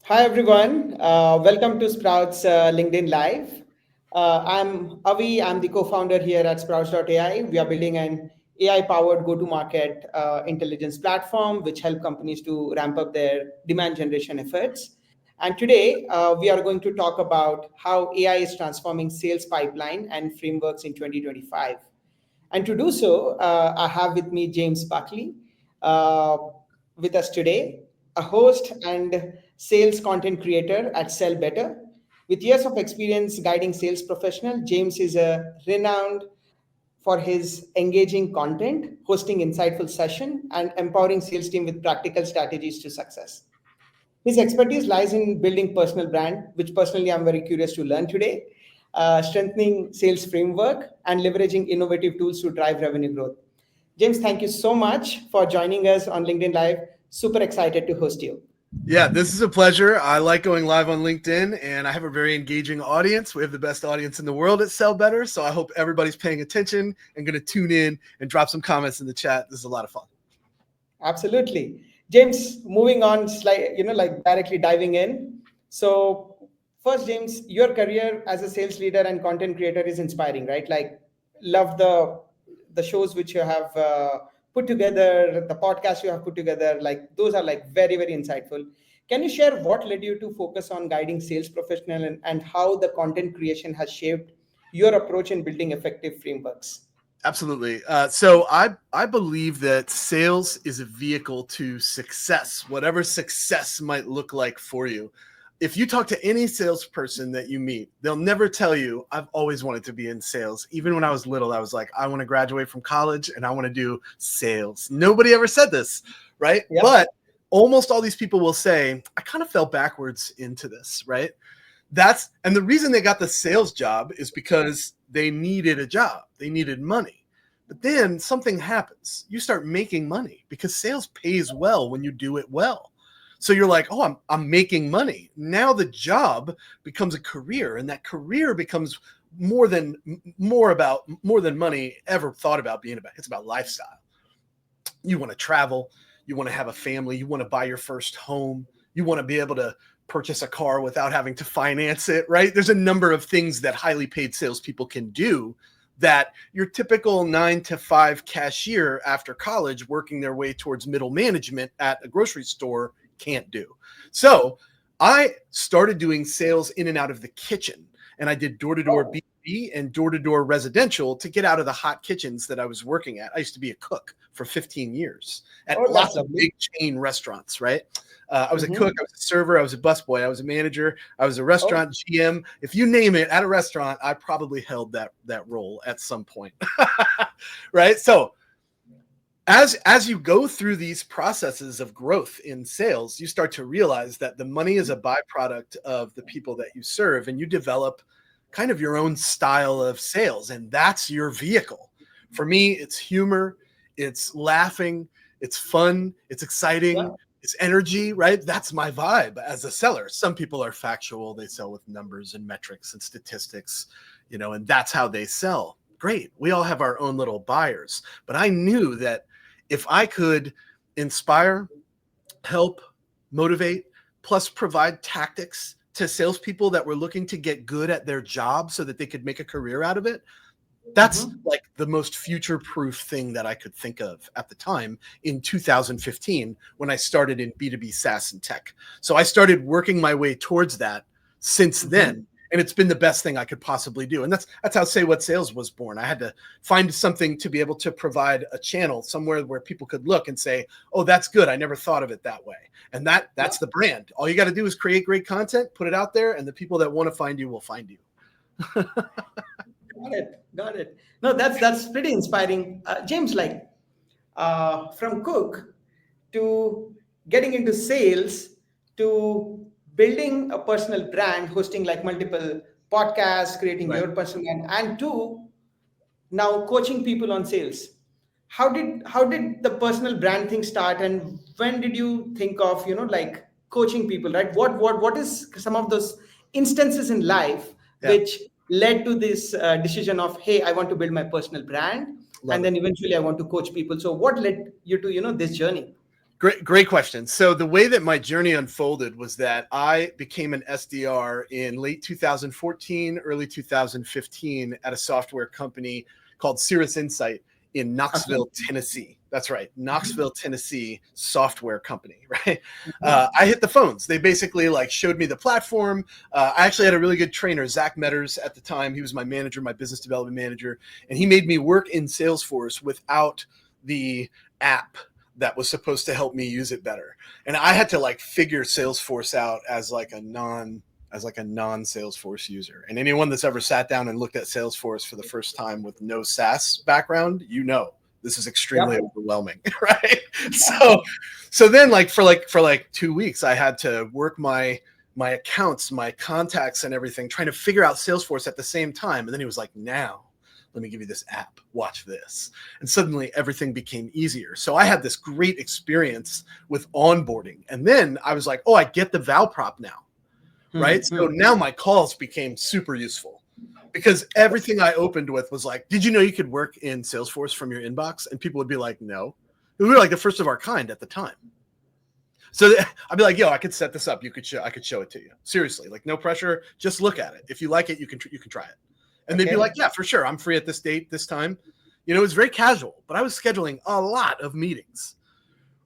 Hi everyone, welcome to Sprouts LinkedIn Live. I'm Avi, I'm the co-founder here at Sprouts.ai. We are building an AI-powered go-to-market intelligence platform which help companies to ramp up their demand generation efforts. And today we are going to talk about how AI is transforming sales pipeline and frameworks in 2025. And to do so, I have with me James Buckley uh, with us today, a host and sales content creator at Sell Better. With years of experience guiding sales professional, James is a renowned for his engaging content, hosting insightful session, and empowering sales team with practical strategies to success. His expertise lies in building personal brand, which personally I'm very curious to learn today, strengthening sales framework, and leveraging innovative tools to drive revenue growth. James, thank you so much for joining us on LinkedIn Live. Super excited to host you. Yeah, this is a pleasure. I like going live on LinkedIn, and I have a very engaging audience. We have the best audience in the world at Sell Better, so I hope everybody's paying attention and going to tune in and drop some comments in the chat. This is a lot of fun. Absolutely. James, moving on, like directly diving in. So, first, James, your career as a sales leader and content creator is inspiring, right? Like, love the shows which you have put together, the podcast you have put together. Like, those are like very, very insightful. Can you share what led you to focus on guiding sales professional and how the content creation has shaped your approach in building effective frameworks? Absolutely. So I believe that sales is a vehicle to success, whatever success might look like for you. If you talk to any salesperson that you meet, they'll never tell you, I've always wanted to be in sales. Even when I was little, I was like, I want to graduate from college and I want to do sales. Nobody ever said this, right? Yeah. But almost all these people will say, I kind of fell backwards into this, right? And the reason they got the sales job is because they needed a job, they needed money. But then something happens. You start making money because sales pays well when you do it well. So you're like, oh, I'm making money. Now the job becomes a career, and that career becomes more than money ever thought about being about. It's about lifestyle. You want to travel, you want to have a family, you want to buy your first home, you want to be able to purchase a car without having to finance it, right? There's a number of things that highly paid salespeople can do that your typical 9 to 5 cashier after college working their way towards middle management at a grocery store can't do. So I started doing sales in and out of the kitchen, and I did door-to-door Oh, B2B and door-to-door residential to get out of the hot kitchens that I was working at. I used to be a cook for 15 years at oh, that's lots of lovely. big chain restaurants, right? I was a cook, Mm-hmm. I was a server, I was a busboy, I was a manager, I was a Oh, restaurant GM. If you name it at a restaurant, I probably held that role at some point. Right? So as you go through these processes of growth in sales, you start to realize that the money is a byproduct of the people that you serve, and you develop kind of your own style of sales, and that's your vehicle. For me, it's humor, it's laughing, it's fun, it's exciting, yeah. it's energy, right? That's my vibe as a seller. Some people are factual, they sell with numbers and metrics and statistics, and that's how they sell. Great. We all have our own little buyers, but I knew that if I could inspire, help, motivate, plus provide tactics to salespeople that were looking to get good at their job so that they could make a career out of it, that's Mm-hmm. like the most future proof thing that I could think of at the time in 2015 when I started in B2B SaaS and tech. So I started working my way towards that since Mm-hmm. then. And it's been the best thing I could possibly do. And that's how Say What Sales was born. I had to find something to be able to provide a channel somewhere where people could look and say, oh, that's good. I never thought of it that way. And Yeah. that's the brand. All you got to do is create great content, put it out there, and the people that want to find you will find you. Got it. Got it. No, that's pretty inspiring, James. Like from cook to getting into sales to building a personal brand, hosting like multiple podcasts, creating Right. your personal brand, and to now coaching people on sales. How did the personal brand thing start, and when did you think of like coaching people, right? What is some of those instances in life Yeah. which led to this decision of, hey, I want to build my personal brand, Love and it. then eventually I want to coach people? So what led you to this journey? Great question. So the way that my journey unfolded was that I became an SDR in late 2014, early 2015 at a software company called Cirrus Insight in Okay. Knoxville, Tennessee. That's right, Knoxville, Tennessee software company, right? Mhm. I hit the phones. They basically like showed me the platform. I actually had a really good trainer, Zach Metters, at the time. He was my manager, my business development manager, and he made me work in Salesforce without the app that was supposed to help me use it better. And I had to like figure Salesforce out as like a non Salesforce user. And anyone that's ever sat down and looked at Salesforce for the first time with no SaaS background, you know this is extremely Yep. overwhelming, right? So then like for 2 weeks I had to work my accounts, my contacts and everything, trying to figure out Salesforce at the same time. And then he was like, now let me give you this app, watch this. And suddenly everything became easier. So I had this great experience with onboarding. And then I was like, oh, I get the Valprop now, right? So Mhm. now my calls became super useful because everything I opened with was like, did you know you could work in Salesforce from your inbox? And people would be like, no. We were like the first of our kind at the time. So I'd be like, yo, I could set this up. I could show it to you. Seriously, like no pressure. Just look at it. If you like it, you can try it. And they'd be like, Okay. yeah, for sure. I'm free at this date, this time. You know, it was very casual, but I was scheduling a lot of meetings,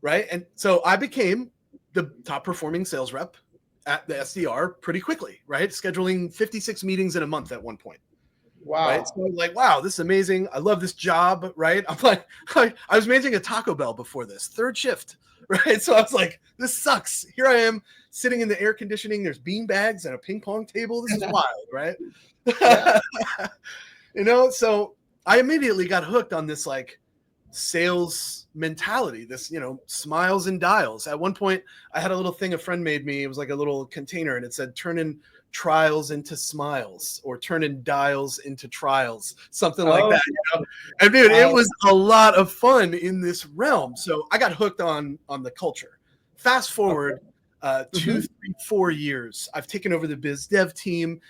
right? And so I became the top performing sales rep at the SDR pretty quickly, right? Scheduling 56 meetings in a month at one point, right? So Wow. I was like, wow, this is amazing. I love this job, right? I'm like, I was managing a Taco Bell before this, third shift, right? So I was like, this sucks. Here I am sitting in the air conditioning. There's bean bags and a ping pong table. This is wild, right? Yeah. You know, so I immediately got hooked on this like sales mentality, this, you know, smiles and dials. At one point, I had a little thing a friend made me. It was like a little container and it said, turn in trials into smiles or turn in dials into trials, something like Oh, that. You know? And dude, it wow. was a lot of fun in this realm. So I got hooked on the culture. Fast Okay. forward two, Mhm. 3, 4 years, I've taken over the biz dev team.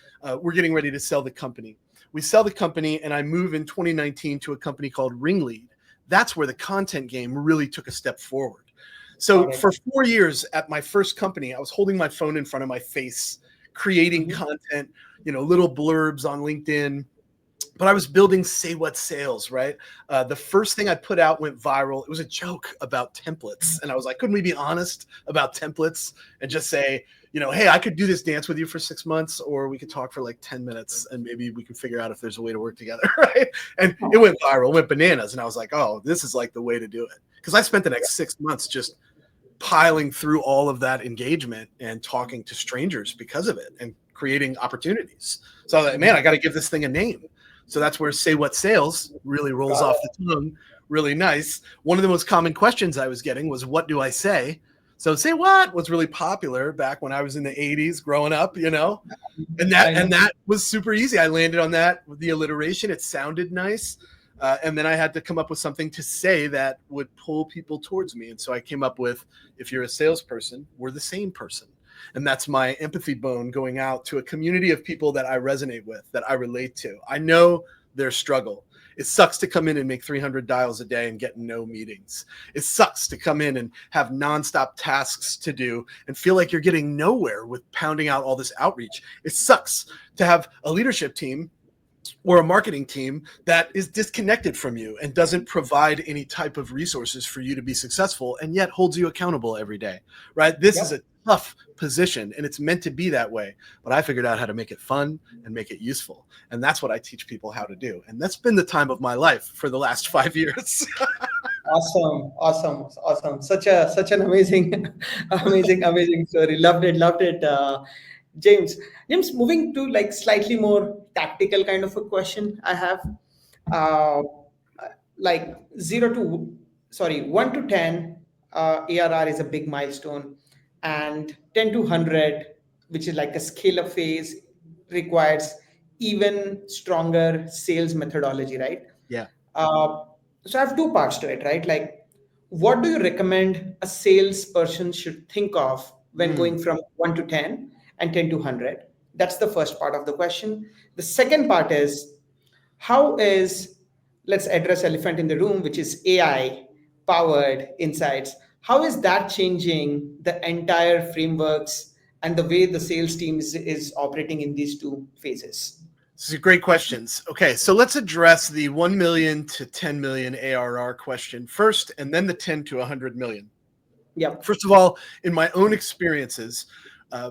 We're getting ready to sell the company. We sell the company, and I move in 2019 to a company called Ringlead. That's where the content game really took a step forward. So Got for it. 4 years at my first company, I was holding my phone in front of my face, creating Mhm. content, you know, little blurbs on LinkedIn, but I was building Say What Sales, right? The first thing I put out went viral. It was a joke about templates. And I was like, couldn't we be honest about templates and just say, you know, hey, I could do this dance with you for 6 months, or we could talk for like 10 minutes and maybe we can figure out if there's a way to work together, right? And it went viral, went bananas. And I was like, oh, this is like the way to do it. Because I spent the next 6 months just piling through all of that engagement and talking to strangers because of it and creating opportunities. So I was like, man, I got to give this thing a name. So that's where Say What Sales really rolls Got off it. the tongue. Really nice. One of the most common questions I was getting was, what do I say? So say what was really popular back when I was in the 80s growing up, you know, I and know. that was super easy. I landed on that with the alliteration. It sounded nice. And then I had to come up with something to say that would pull people towards me. And so I came up with, if you're a salesperson, we're the same person. And that's my empathy bone going out to a community of people that I resonate with, that I relate to. I know their struggle. It sucks to come in and make 300 dials a day and get no meetings. It sucks to come in and have nonstop tasks to do and feel like you're getting nowhere with pounding out all this outreach. It sucks to have a leadership team or a marketing team that is disconnected from you and doesn't provide any type of resources for you to be successful and yet holds you accountable every day, right? This is Yep. a tough position and it's meant to be that way, but I figured out how to make it fun and make it useful, and that's what I teach people how to do, and that's been the time of my life for the last 5 years. Awesome, awesome, awesome. Such an amazing, amazing story. Loved it, loved it. James, James, moving to like slightly more tactical kind of a question I have. Uh, like 1 to 10, ARR is a big milestone, and 10 to 100, which is like a scale up phase, requires even stronger sales methodology, right? Yeah. Uh, so I have two parts to it, right? Like, what do you recommend a salesperson should think of when Mm. going from 1 to 10 and 10 to 100? That's the first part of the question. The second part is, how is, let's address elephant in the room, which is AI powered insights. How is that changing the entire frameworks and the way the sales team is operating in these two phases? These are great questions. Okay, so let's address the 1 million to 10 million ARR question first, and then the 10 to 100 million. Yep. First of all, in my own experiences,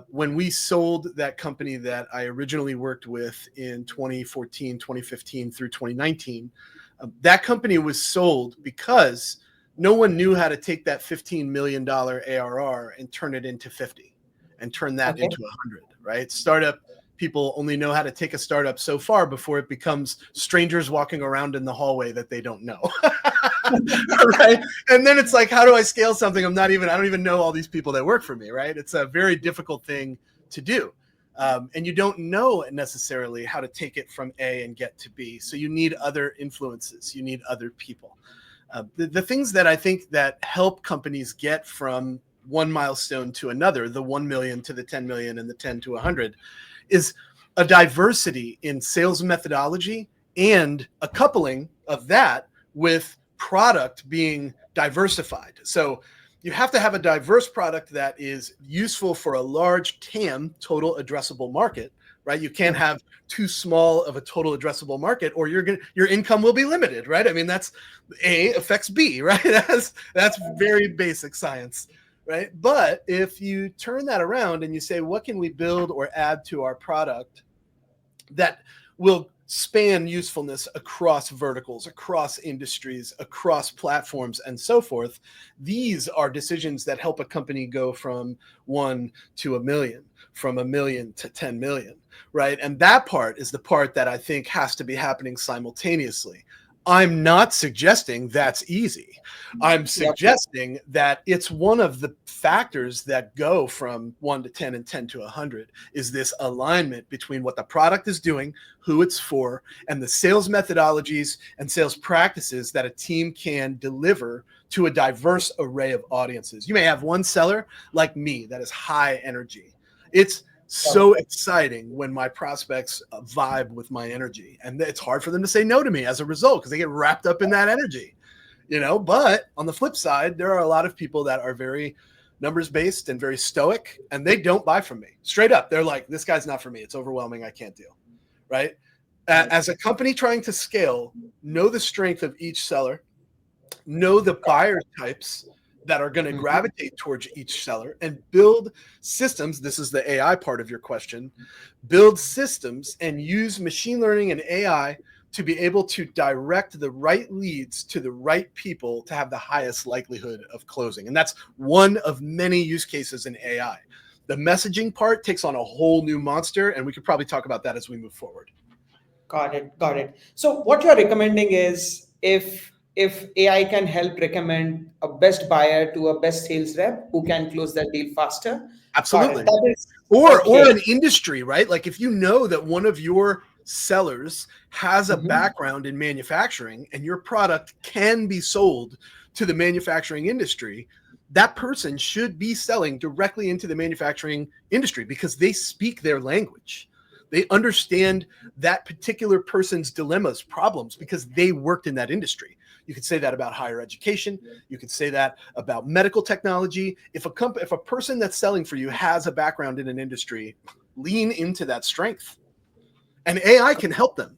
when we sold that company that I originally worked with in 2014, 2015 through 2019, that company was sold because no one knew how to take that $15 million ARR and turn it into 50 and turn that Okay. into 100, right? Startup people only know how to take a startup so far before it becomes strangers walking around in the hallway that they don't know. Right. And then it's like, how do I scale something? I don't even know all these people that work for me. Right. It's a very difficult thing to do. And you don't know necessarily how to take it from A and get to B. So you need other influences. You need other people. The things that I think that help companies get from one milestone to another, the 1 million to the 10 million and the 10 to 100, is a diversity in sales methodology and a coupling of that with product being diversified. So you have to have a diverse product that is useful for a large TAM, total addressable market, right? You can't have too small of a total addressable market, or your income will be limited, right? I mean, that's A affects B, right? That's very basic science, right? But if you turn that around and you say, what can we build or add to our product that will span usefulness across verticals, across industries, across platforms, and so forth. These are decisions that help a company go from 1 to 1 million, from 1 million to 10 million, right? And that part is the part that I think has to be happening simultaneously. I'm not suggesting that's easy. I'm suggesting that it's one of the factors that go from 1 to 10 and 10 to 100 is this alignment between what the product is doing, who it's for, and the sales methodologies and sales practices that a team can deliver to a diverse array of audiences. You may have one seller like me that is high energy. It's so exciting when my prospects vibe with my energy, and it's hard for them to say no to me as a result because they get wrapped up in that energy, but on the flip side, there are a lot of people that are very numbers based and very stoic, and they don't buy from me straight up. They're like, this guy's not for me. It's overwhelming. I can't deal. Right. As a company trying to scale, know the strength of each seller, know the buyer types that are going to gravitate towards each seller, and build systems. This is the AI part of your question. Build systems and use machine learning and AI to be able to direct the right leads to the right people to have the highest likelihood of closing. And that's one of many use cases in AI. The messaging part takes on a whole new monster, and we could probably talk about that as we move forward. Got it. Got it. So what you're recommending is if AI can help recommend a best buyer to a best sales rep who can close that deal faster. Absolutely. Got it. That is Or okay. an industry, right? Like if you know that one of your sellers has a background in manufacturing and your product can be sold to the manufacturing industry, that person should be selling directly into the manufacturing industry because they speak their language. They understand that particular person's dilemmas, problems, because they worked in that industry. You could say that about higher education. You could say that about medical technology. If a person that's selling for you has a background in an industry, lean into that strength. And AI can help them.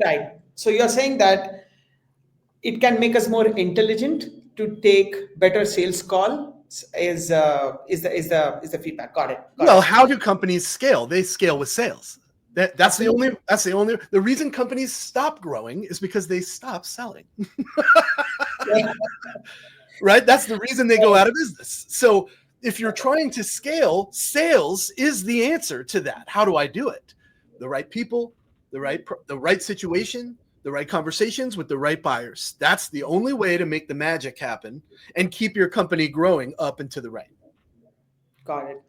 Right. So you're saying that it can make us more intelligent to take better sales calls is the feedback. Got it. Got Well, it. how do companies scale? They scale with sales. That's the Absolutely. reason companies stop growing is because they stop selling. Yeah. Right? That's the reason they go out of business. So if you're trying to scale, sales is the answer to that. How do I do it? The right people, the right situation, the right conversations with the right buyers. That's the only way to make the magic happen and keep your company growing up and to the right. Got it.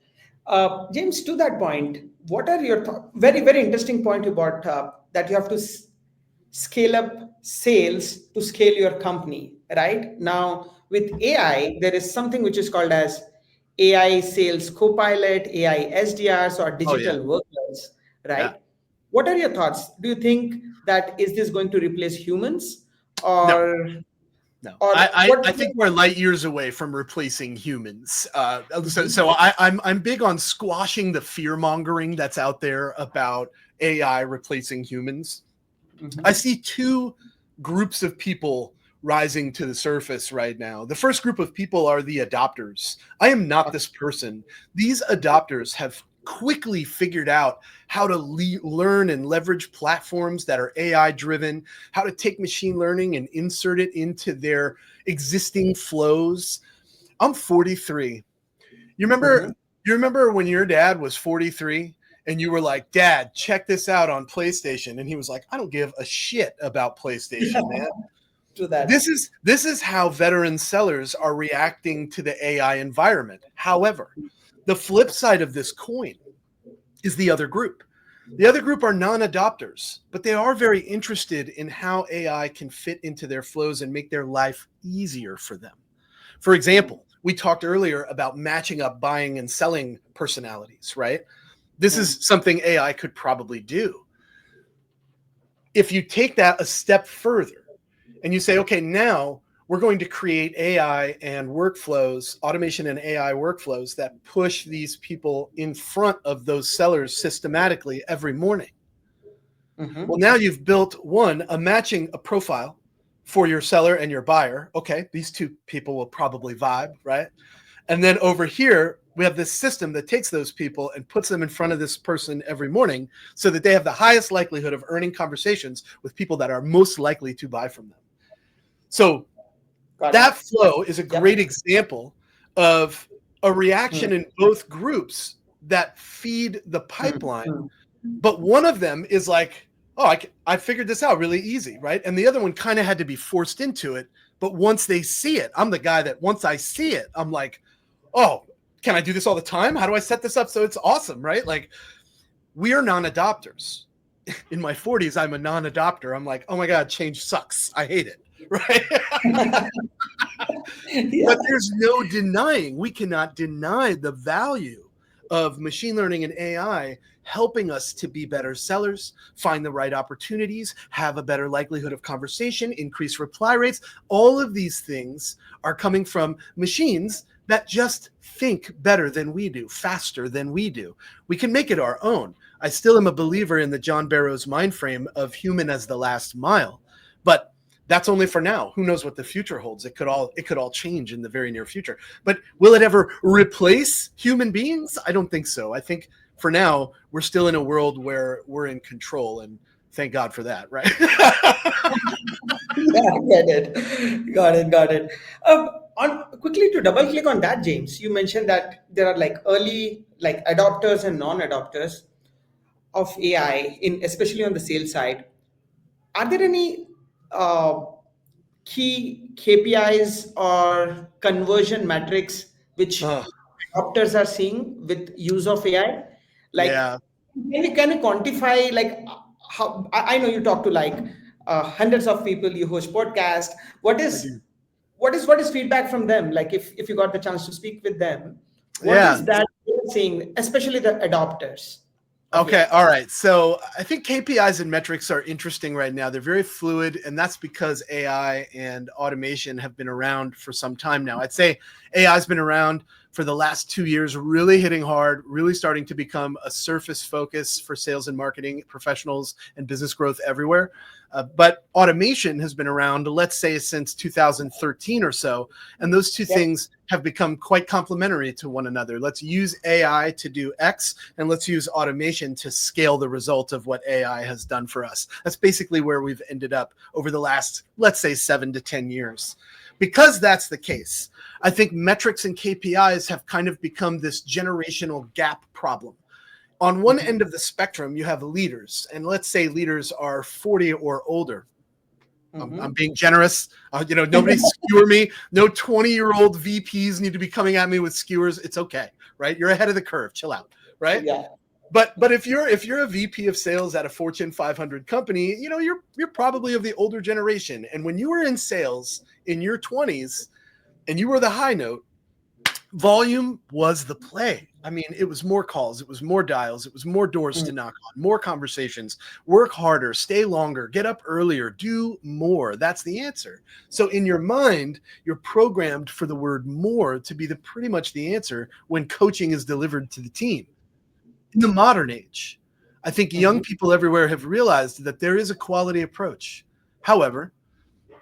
James, to that point, what are your very, very interesting point you brought up that you have to scale up sales to scale your company, right? Now, with AI, there is something which is called as AI sales copilot, AI SDRs, or Oh yeah. digital workers, Yeah. right? What are your thoughts? Do you think that is this going to replace humans No. or No, Or I what? think we're light years away from replacing humans. Mhm. I'm big on squashing the fear mongering that's out there about AI replacing humans. I Mhm. see two groups of people rising to the surface right now. The first group of people are the adopters. I am not this person. These adopters have quickly figured out how to learn and leverage platforms that are AI driven, how to take machine learning and insert it into their existing flows. I'm 43. You remember Mhm. you remember when your dad was 43 and you were like, "Dad, check this out on PlayStation." And he was like, "I don't give a shit about PlayStation, man." To that. This is how veteran sellers are reacting to the AI environment. However, the flip side of this coin is the other group. The other group are non-adopters, but they are very interested in how AI can fit into their flows and make their life easier for them. For Mm. example, we talked earlier about matching up buying and selling personalities, right? This Mm. is something AI could probably do. If you take that a step further and you say, okay, now we're going to create AI and workflows, automation and AI workflows that push these people in front of those sellers systematically every morning. Well, Mhm. now you've built a profile for your seller and your buyer. Okay, these two people will probably vibe, right? And then over here, we have this system that takes those people and puts them in front of this person every morning so that they have the highest likelihood of earning conversations with people that are most likely to buy from them. So Got that it. flow is a Yep. great example of a Mm. reaction in both groups that feed the Mm. pipeline. Mm. But one of them is like, oh, I figured this out really easy, right? And the other one kind of had to be forced into it. But once they see it, I'm the guy that once I see it, I'm like, oh, can I do this all the time? How do I set this up so it's awesome, right? Like, we are non-adopters. In my 40s, I'm a non-adopter. I'm like, oh my God, change sucks. I hate it, right? Yeah. But there's no denying, we cannot deny the value of machine learning and AI helping us to be better sellers, find the right opportunities, have a better likelihood of conversation, increase reply rates. All of these things are coming from machines that just think better than we do, faster than we do. We can make it our own. I still am a believer in the John Barrow's mind frame of human as the last mile, but that's only for now. Who knows what the future holds? It could all change in the very near future. But will it ever replace human beings? I don't think so. I think for now we're still in a world where we're in control, and thank God for that, right? Yeah, get it. Got it. Got it. On quickly to double click on that, James, you mentioned that there are like early like adopters and non-adopters of AI in especially on the sales side. Are there any uh, key KPIs or conversion metrics which Oh, adopters are seeing with use of AI? Like, yeah, can you quantify like how I know you talk to like hundreds of people, you host podcast. What I is do. what is feedback from them? Like if you got the chance to speak with them, what Yeah. is that they're seeing, especially the adopters of Okay, AI? all right. So I think KPIs and metrics are interesting right now. They're very fluid, and that's because AI and automation have been around for some time now. I'd say AI has been around for the last 2 years, really hitting hard, really starting to become a surface focus for sales and marketing professionals and business growth everywhere. But automation has been around, let's say, since 2013 or so. And those two Yep. things have become quite complementary to one another. Let's use AI to do X, and let's use automation to scale the result of what AI has done for us. That's basically where we've ended up over the last, let's say, 7 to 10 years. Because that's the case, I think metrics and KPIs have kind of become this generational gap problem. On one Mhm. end of the spectrum, you have leaders, and let's say leaders are 40 or older. I'm Mhm. being generous. Nobody skewer me. No 20-year-old VPs need to be coming at me with skewers. It's okay, right? You're ahead of the curve. Chill out, right? Yeah. But if you're a VP of sales at a Fortune 500 company, you're probably of the older generation. And when you were in sales in your 20s and you were the high note, Volume was the play. I mean, it was more calls, it was more dials, it was more doors to knock on, more conversations, work harder, stay longer, get up earlier, do more. That's the answer. So in your mind, you're programmed for the word more to be pretty much the answer when coaching is delivered to the team. In the modern age, I think young people everywhere have realized that there is a quality approach. However,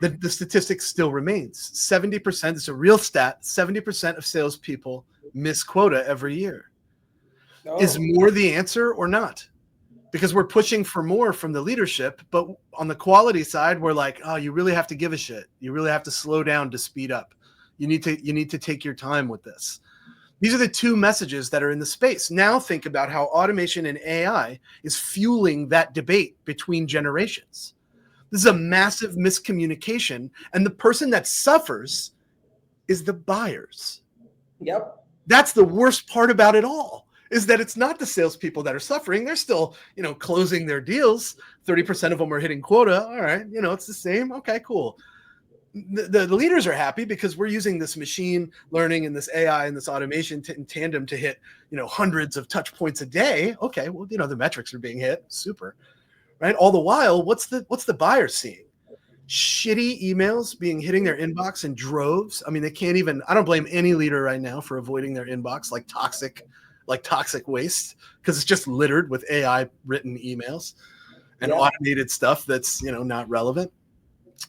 the statistic still remains. 70% is a real stat. 70% of salespeople miss quota every year. Is Oh, more the answer or not? Because we're pushing for more from the leadership, but on the quality side, we're like, oh, you really have to give a shit. You really have to slow down to speed up. You need to take your time with this. These are the two messages that are in the space. Now think about how automation and AI is fueling that debate between generations. This is a massive miscommunication, and the person that suffers is the buyers. yep. That's the worst part about it all, is that it's not the salespeople that are suffering. They're still, closing their deals. 30% of them are hitting quota. All right, it's the same. Okay, cool. The leaders are happy because we're using this machine learning and this AI and this automation in tandem to hit, hundreds of touch points a day. Okay, well, the metrics are being hit. Super. Right? All the while, what's the buyer seeing? Shitty emails hitting their inbox in droves. I mean, they can't even. I don't blame any leader right now for avoiding their inbox like toxic waste, because it's just littered with AI written emails and automated stuff that's not relevant.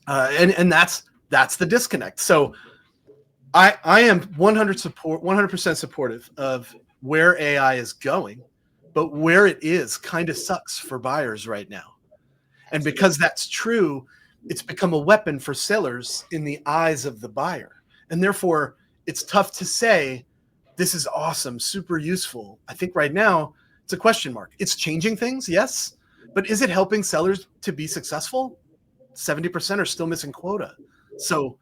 And that's the disconnect. So I am 100% supportive of where AI is going, but where it is kind of sucks for buyers right now. And because that's true, it's become a weapon for sellers in the eyes of the buyer. And therefore, it's tough to say, this is awesome, super useful. I think right now, it's a question mark. It's changing things, yes. But is it helping sellers to be successful? 70% are still missing quota. So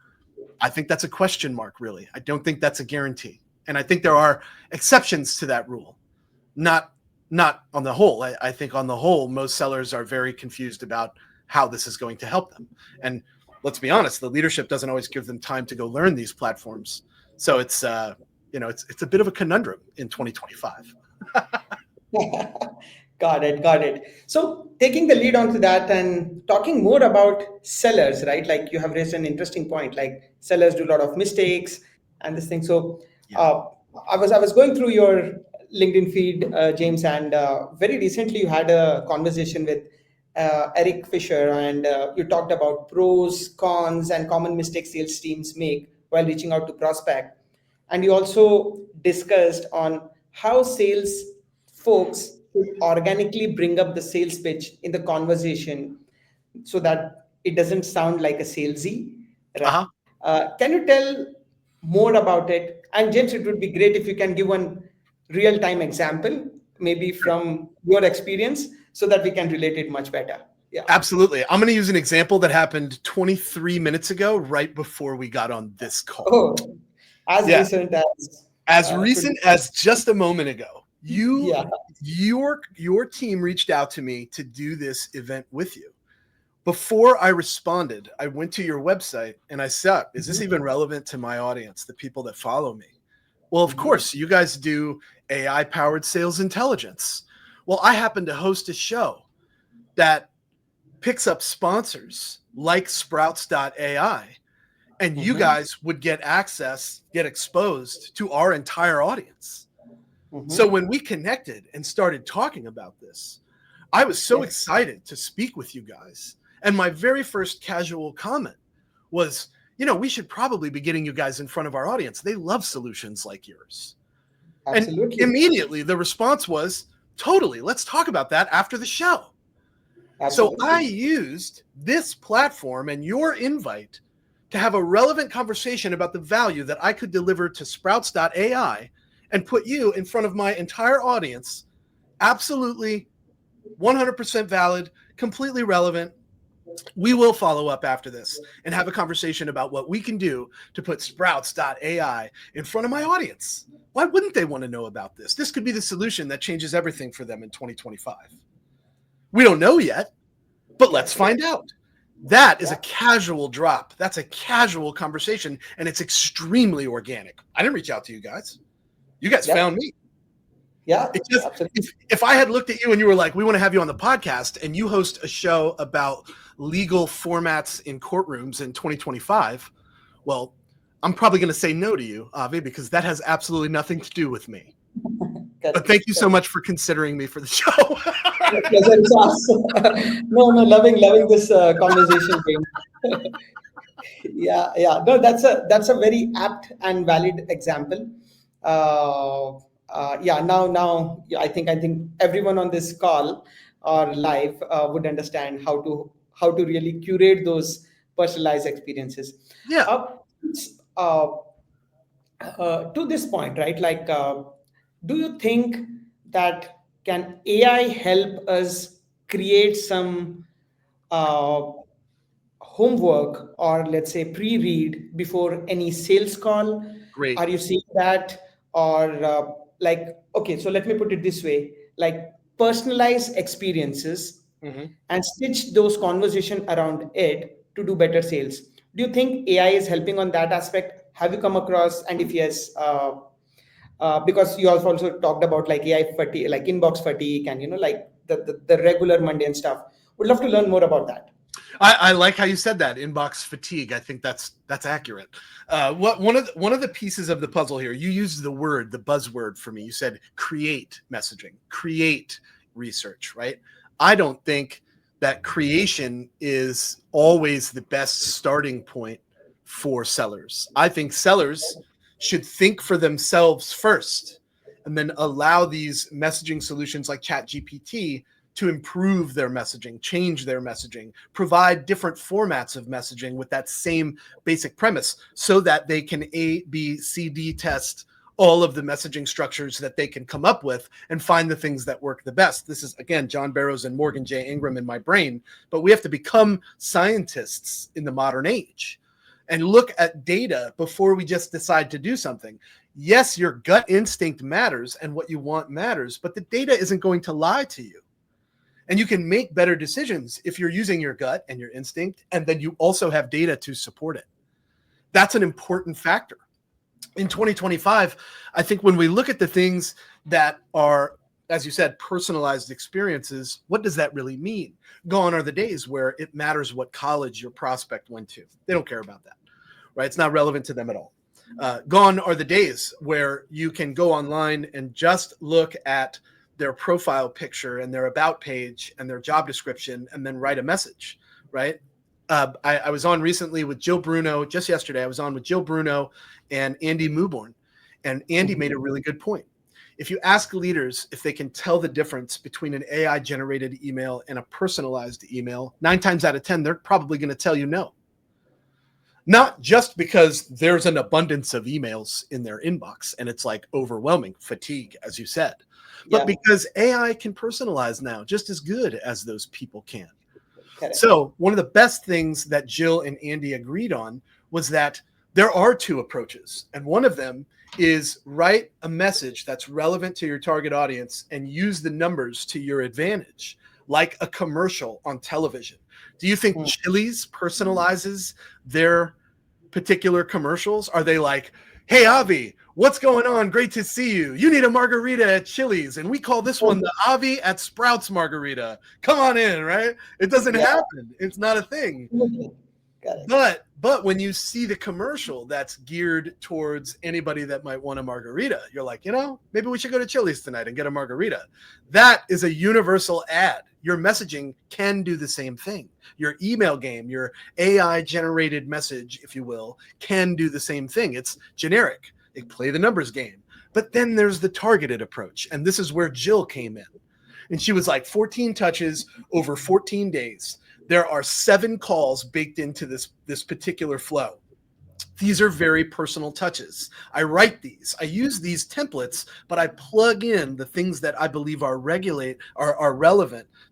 I think that's a question mark, really. I don't think that's a guarantee. And I think there are exceptions to that rule. Not on the whole. I think on the whole, most sellers are very confused about how this is going to help them. And let's be honest, the leadership doesn't always give them time to go learn these platforms. So it's it's a bit of a conundrum in 2025. Got it. So taking the lead onto that and talking more about sellers, right? Like you have raised an interesting point. Like sellers do a lot of mistakes and this thing. So uh, I was going through your LinkedIn feed, James, and very recently you had a conversation with Eric Fisher, and you talked about pros, cons, and common mistakes sales teams make while reaching out to prospect. And you also discussed on how sales folks should organically bring up the sales pitch in the conversation so that it doesn't sound like a salesy, right? Uh-huh. Can you tell more about it? And James, it would be great if you can give one real-time example, maybe from your experience, so that we can relate it much better. Yeah. Absolutely. I'm going to use an example that happened 23 minutes ago, right before we got on this call. Oh, as Yeah. recent As recent as just a moment ago. Yeah. Your team reached out to me to do this event with you. Before I responded, I went to your website and I said, is this even relevant to my audience, the people that follow me? Well, of course, you guys do AI-powered sales intelligence. Well, I happen to host a show that picks up sponsors like Sprouts.ai, and you guys would get exposed to our entire audience. So when we connected and started talking about this, I was so excited to speak with you guys. And my very first casual comment was, we should probably be getting you guys in front of our audience. They love solutions like yours. Absolutely. And immediately the response was, totally, let's talk about that after the show. Absolutely. So I used this platform and your invite to have a relevant conversation about the value that I could deliver to Sprouts.ai and put you in front of my entire audience. Absolutely 100% valid, completely relevant. We will follow up after this and have a conversation about what we can do to put Sprouts.ai in front of my audience. Why wouldn't they want to know about this? This could be the solution that changes everything for them in 2025. We don't know yet, but let's find out. That is Yeah. a casual drop. That's a casual conversation, and it's extremely organic. I didn't reach out to you guys. You guys Yep. found me. Yeah. It's just Absolutely. if I had looked at you and you were like, we want to have you on the podcast, and you host a show about legal formats in courtrooms in 2025, well, I'm probably going to say no to you, Avi, because that has absolutely nothing to do with me. But Correct. thank you so Correct. much for considering me for the show. Pleasure is ours. No, no, loving this conversation, James. Yeah. No, that's a very apt and valid example. Uh, yeah. Now, yeah, I think everyone on this call or live would understand how to really curate those personalized experiences. Yeah, Uh, uh, to this point, right? Like, do you think that can AI help us create some uh, homework or let's say pre-read before any sales call? great. Are you seeing that? Or like, okay, so let me put it this way: like personalized experiences Mhm. and stitch those conversation around it to do better sales. Do you think AI is helping on that aspect? Have you come across, and if yes, because you also talked about like AI fatigue, like inbox fatigue, and like the regular mundane stuff. Would love to learn more about that. I like how you said that, inbox fatigue. I think that's accurate. What one of the pieces of the puzzle here, you used the buzzword for me. You said create messaging, create research, right? I don't think that creation is always the best starting point for sellers. I think sellers should think for themselves first and then allow these messaging solutions like ChatGPT to improve their messaging, change their messaging, provide different formats of messaging with that same basic premise so that they can A, B, C, D test all of the messaging structures that they can come up with and find the things that work the best. This is, again, John Barrows and Morgan J. Ingram in my brain, but we have to become scientists in the modern age and look at data before we just decide to do something. Yes, your gut instinct matters and what you want matters, but the data isn't going to lie to you. And you can make better decisions if you're using your gut and your instinct, and then you also have data to support it. That's an important factor. In 2025, I think when we look at the things that are, as you said, personalized experiences, what does that really mean? Gone are the days where it matters what college your prospect went to. They don't care about that, right? It's not relevant to them at all. Gone are the days where you can go online and just look at their profile picture and their about page and their job description and then write a message, right? I was on recently with Jill Bruno, just yesterday. I was on with Jill Bruno and Andy Muborn. And Andy made a really good point. If you ask leaders if they can tell the difference between an AI generated email and a personalized email, 9 times out of 10, they're probably going to tell you no. Not just because there's an abundance of emails in their inbox and it's like overwhelming fatigue, as you said, but Yeah. because AI can personalize now just as good as those people can. Correct. So one of the best things that Jill and Andy agreed on was that there are two approaches. And one of them is write a message that's relevant to your target audience and use the numbers to your advantage, like a commercial on television. Do you think Hmm. Chili's personalizes their particular commercials? Are they like, hey, Avi, what's going on? Great to see you. You need a margarita at Chili's, and we call this one the Avi at Sprouts margarita. Come on in, right? It doesn't Yeah. happen. It's not a thing. Absolutely. Correct. But when you see the commercial that's geared towards anybody that might want a margarita, you're like, maybe we should go to Chili's tonight and get a margarita. That is a universal ad. Your messaging can do the same thing. Your email game, your AI generated message, if you will, can do the same thing. It's generic. They play the numbers game. But then there's the targeted approach. And this is where Jill came in. And she was like 14 touches over 14 days. There are 7 calls baked into this particular flow. These are very personal touches. I write these. I use these templates, but I plug in the things that I believe are relevant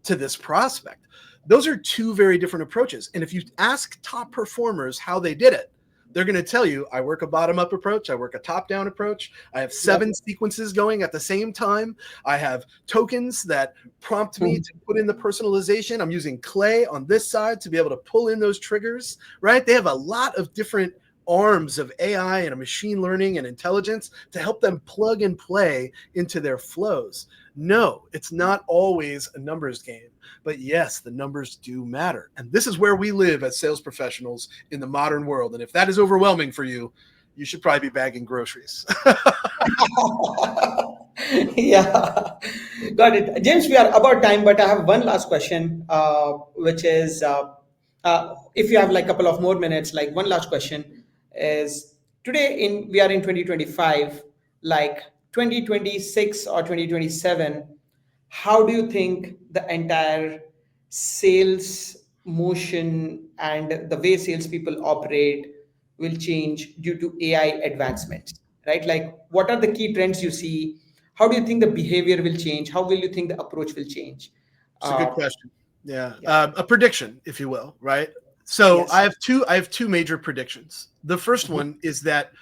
to this prospect. Those are 2 very different approaches. And if you ask top performers how they did it, They're going to tell you, I work a bottom-up approach, I work a top-down approach, I have 7 sequences going at the same time, I have tokens that prompt me to put in the personalization, I'm using Clay on this side to be able to pull in those triggers, right? They have a lot of different arms of AI and machine learning and intelligence to help them plug and play into their flows. No, it's not always a numbers game. But yes, the numbers do matter. And this is where we live as sales professionals in the modern world. And if that is overwhelming for you, you should probably be bagging groceries. Yeah, got it. James, we are about time, but I have one last question, which is if you have like a couple of more minutes, like one last question is today we are in 2025, like 2026 or 2027, how do you think the entire sales motion and the way salespeople operate will change due to AI advancements, right? Like, what are the key trends you see? How do you think the behavior will change? How will you think the approach will change? It's a good Uh, question. Yeah. yeah. A prediction, if you will, right? So Yes. I have two major predictions. The first one is that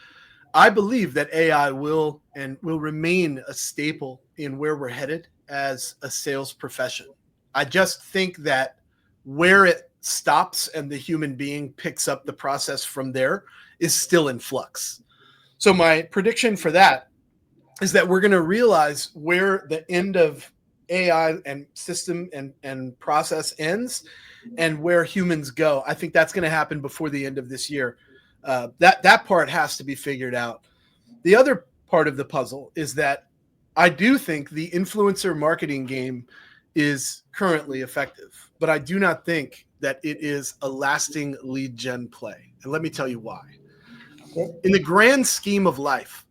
I believe that AI will remain a staple in where we're headed as a sales profession. I just think that where it stops and the human being picks up the process from there is still in flux. So my prediction for that is that we're going to realize where the end of AI and system and process ends and where humans go. I think that's going to happen before the end of this year. That part has to be figured out. The other part of the puzzle is that I do think the influencer marketing game is currently effective, but I do not think that it is a lasting lead gen play. And let me tell you why. Okay. In the grand scheme of life,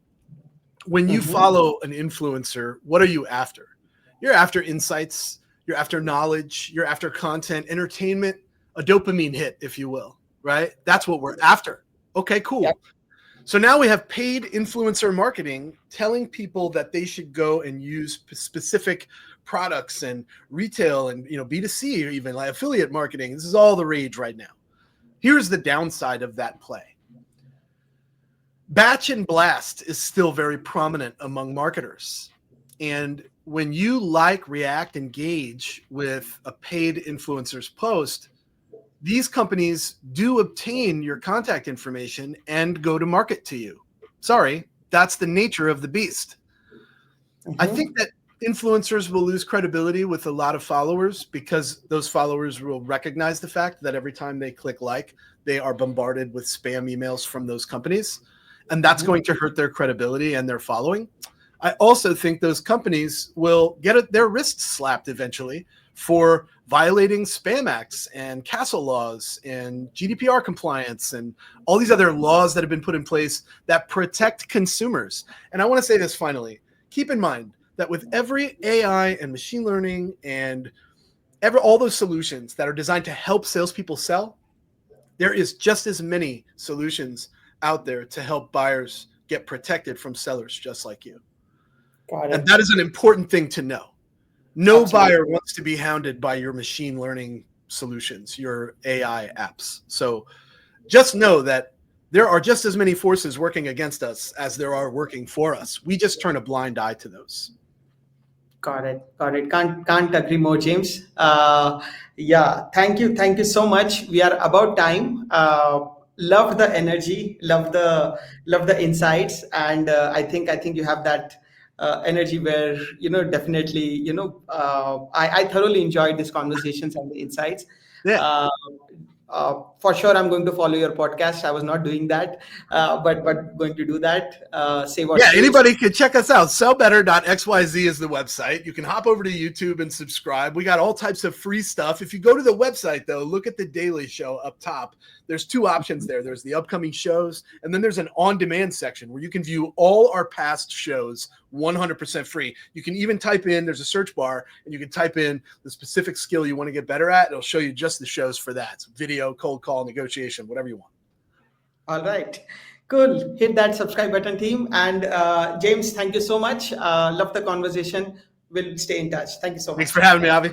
when you follow an influencer, what are you after? You're after insights, you're after knowledge, you're after content, entertainment, a dopamine hit, if you will, right? That's what we're after. Okay, cool. Yep. So now we have paid influencer marketing telling people that they should go and use specific products and retail and B2C or even like affiliate marketing. This is all the rage right now. Here's the downside of that play. Batch and blast is still very prominent among marketers. And when you like, react, engage with a paid influencer's post, these companies do obtain your contact information and go to market to you. Sorry, that's the nature of the beast. I think that influencers will lose credibility with a lot of followers because those followers will recognize the fact that every time they click like, they are bombarded with spam emails from those companies. And that's going to hurt their credibility and their following. I also think those companies will get their wrists slapped eventually for violating spam acts and castle laws and GDPR compliance and all these other laws that have been put in place that protect consumers. And I want to say this finally, keep in mind that with every AI and machine learning and all those solutions that are designed to help salespeople sell, there is just as many solutions out there to help buyers get protected from sellers just like you. Got And it. that is an important thing to know. No Absolutely. buyer wants to be hounded by your machine learning solutions, your AI apps. So just know that there are just as many forces working against us as there are working for us. We just turn a blind eye to those. Got it. Got it. Can't agree more, James. Yeah. Thank you so much. We are about time. Love the energy. Love the insights. And I think you have that energy where definitely I thoroughly enjoyed these conversations and the insights. Yeah. Uh, for sure, I'm going to follow your podcast. I was not doing that, but going to do that. Say what Yeah, saves. anybody can check us out. Sellbetter.xyz is the website. You can hop over to YouTube and subscribe. We got all types of free stuff. If you go to the website, though, look at the daily show up top. There's 2 options there. There's the upcoming shows, and then there's an on-demand section where you can view all our past shows 100% free. You can even type in, there's a search bar, and you can type in the specific skill you want to get better at. It'll show you just the shows for that. So video, cold call, negotiation, whatever you want. All right. Cool. Hit that subscribe button, team. And James, thank you so much. Love the conversation. We'll stay in touch. Thank you so Thanks for much. having me, Avi.